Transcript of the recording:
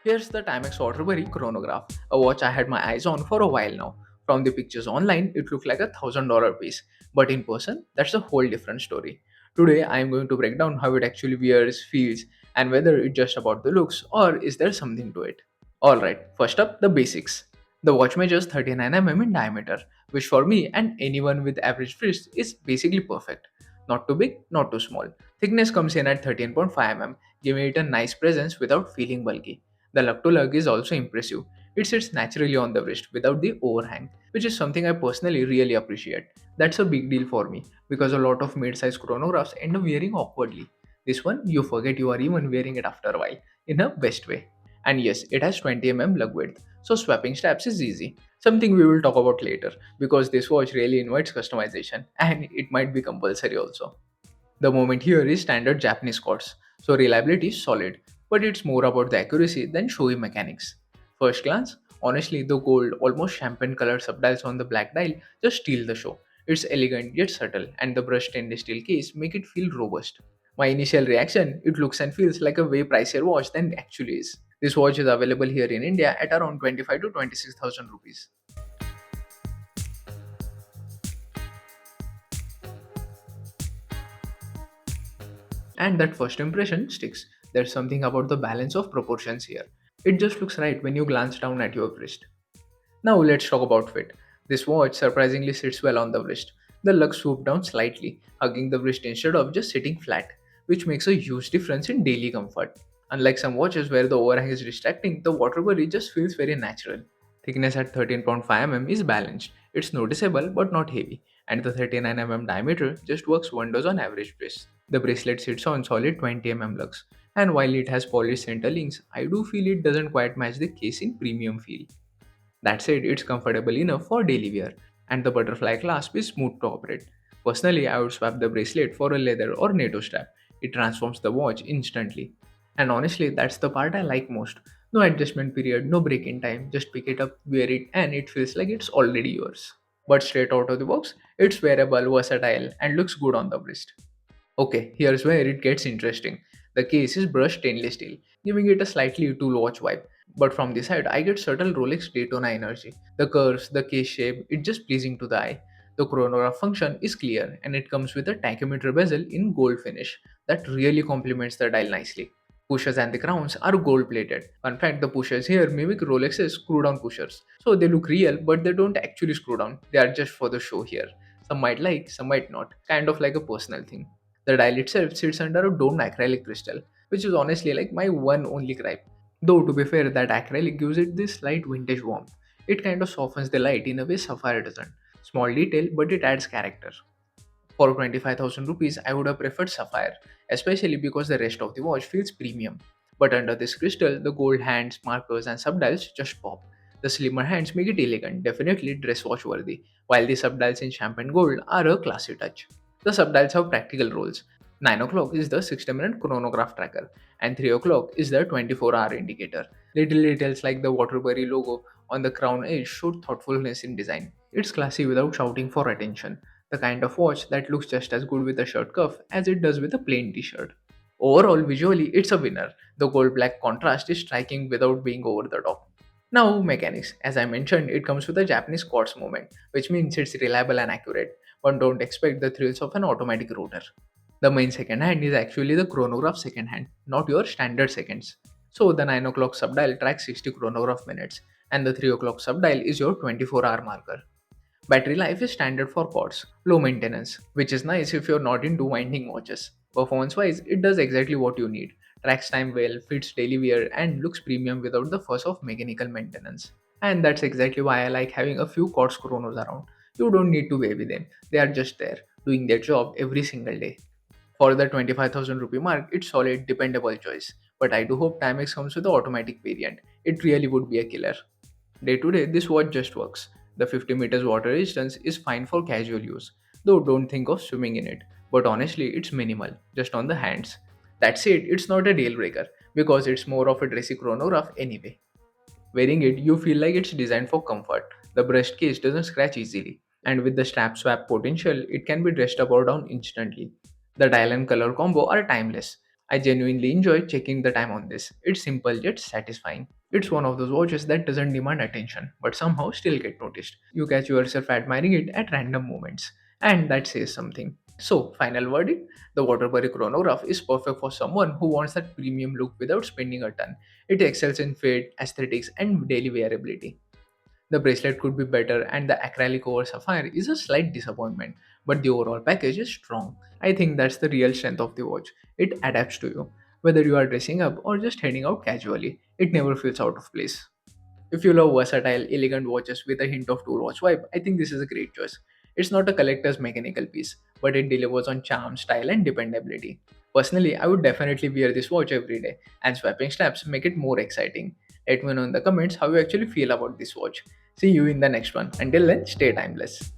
Here's the Timex Waterbury Chronograph, a watch I had my eyes on for a while now. From the pictures online, it looked like $1,000 piece, but in person, that's a whole different story. Today, I am going to break down how it actually wears, feels, and whether it's just about the looks or is there something to it. Alright, first up, the basics. The watch measures 39 mm in diameter, which for me and anyone with average wrist is basically perfect. Not too big, not too small. Thickness comes in at 13.5 mm, giving it a nice presence without feeling bulky. The lug to lug is also impressive. It sits naturally on the wrist without the overhang, which is something I personally really appreciate. That's a big deal for me because a lot of mid-size chronographs end up wearing awkwardly. This one, you forget you are even wearing it after a while, in a best way. And yes, it has 20 mm lug width, so swapping straps is easy. Something we will talk about later because this watch really invites customization and it might be compulsory also. The moment here is standard Japanese chords, so reliability is solid, but it's more about the accuracy than showy mechanics. First glance, honestly, the gold, almost champagne colored subdials on the black dial just steal the show. It's elegant yet subtle, and the brushed stainless steel case make it feel robust. My initial reaction, it looks and feels like a way pricier watch than it actually is. This watch is available here in India at around 25 to 26,000 rupees. And that first impression sticks. There's something about the balance of proportions here. It just looks right when you glance down at your wrist. Now let's talk about fit. This watch surprisingly sits well on the wrist. The lug swoop down slightly, hugging the wrist instead of just sitting flat, which makes a huge difference in daily comfort. Unlike some watches where the overhang is distracting, the Waterbury just feels very natural. Thickness at 13.5 mm is balanced. It's noticeable but not heavy, and the 39 mm diameter just works wonders on average wrists. The bracelet sits on solid 20 mm lugs, and while it has polished center links, I do feel it doesn't quite match the case in premium feel. That said, it's comfortable enough for daily wear, and the butterfly clasp is smooth to operate. Personally, I would swap the bracelet for a leather or NATO strap. It transforms the watch instantly. And honestly, that's the part I like most. No adjustment period, no break in time, just pick it up, wear it, and it feels like it's already yours. But straight out of the box, it's wearable, versatile, and looks good on the wrist. Okay, here's where it gets interesting. The case is brushed stainless steel, giving it a slightly tool watch vibe. But from the side, I get subtle Rolex Daytona energy. The curves, the case shape, it's just pleasing to the eye. The chronograph function is clear and it comes with a tachometer bezel in gold finish that really complements the dial nicely. Pushers and the crowns are gold plated. In fact, the pushers here mimic Rolex's screw down pushers. So they look real, but they don't actually screw down. They are just for the show here. Some might like, some might not. Kind of like a personal thing. The dial itself sits under a domed acrylic crystal, which is honestly like my one only gripe. Though to be fair, that acrylic gives it this slight vintage warmth. It kind of softens the light in a way sapphire doesn't. Small detail, but it adds character. For 25,000 rupees, I would have preferred sapphire, especially because the rest of the watch feels premium. But under this crystal, the gold hands, markers, and subdials just pop. The slimmer hands make it elegant, definitely dress watch worthy, while the subdials in champagne gold are a classy touch. The subdials have practical roles. 9 o'clock is the 60-minute chronograph tracker, and 3 o'clock is the 24-hour indicator. Little details like the Waterbury logo on the crown edge show thoughtfulness in design. It's classy without shouting for attention, the kind of watch that looks just as good with a shirt cuff as it does with a plain t-shirt. Overall, visually, it's a winner. The gold black contrast is striking without being over the top. Now, mechanics. As I mentioned, it comes with a Japanese quartz movement, which means it's reliable and accurate, but don't expect the thrills of an automatic rotor. The main second hand is actually the chronograph second hand, not your standard seconds. So the 9 o'clock subdial tracks 60 chronograph minutes, and the 3 o'clock subdial is your 24-hour marker. Battery life is standard for quads, low maintenance, which is nice if you're not into winding watches. Performance wise, it does exactly what you need. Tracks time well, fits daily wear, and looks premium without the fuss of mechanical maintenance. And that's exactly why I like having a few quartz chronos around. You don't need to baby them, they are just there, doing their job every single day. For the 25,000 rupee mark, it's solid, dependable choice. But I do hope Timex comes with the automatic variant. It really would be a killer. Day to day, this watch just works. The 50 meters water resistance is fine for casual use, though don't think of swimming in it. But honestly, it's minimal, just on the hands. That said, it's not a deal breaker because it's more of a dressy chronograph anyway. Wearing it, you feel like it's designed for comfort. The breast case doesn't scratch easily, and with the strap swap potential, it can be dressed up or down instantly. The dial and color combo are timeless. I genuinely enjoy checking the time on this. It's simple yet satisfying. It's one of those watches that doesn't demand attention, but somehow still get noticed. You catch yourself admiring it at random moments, and that says something. So, final verdict, the Waterbury Chronograph is perfect for someone who wants that premium look without spending a ton. It excels in fit, aesthetics, and daily wearability. The bracelet could be better, and the acrylic over sapphire is a slight disappointment, but the overall package is strong. I think that's the real strength of the watch. It adapts to you. Whether you are dressing up or just heading out casually, it never feels out of place. If you love versatile, elegant watches with a hint of tool watch vibe, I think this is a great choice. It's not a collector's mechanical piece, but it delivers on charm, style, and dependability. Personally, I would definitely wear this watch every day, and swapping straps make it more exciting. Let me know in the comments how you actually feel about this watch. See you in the next one. Until then, stay timeless.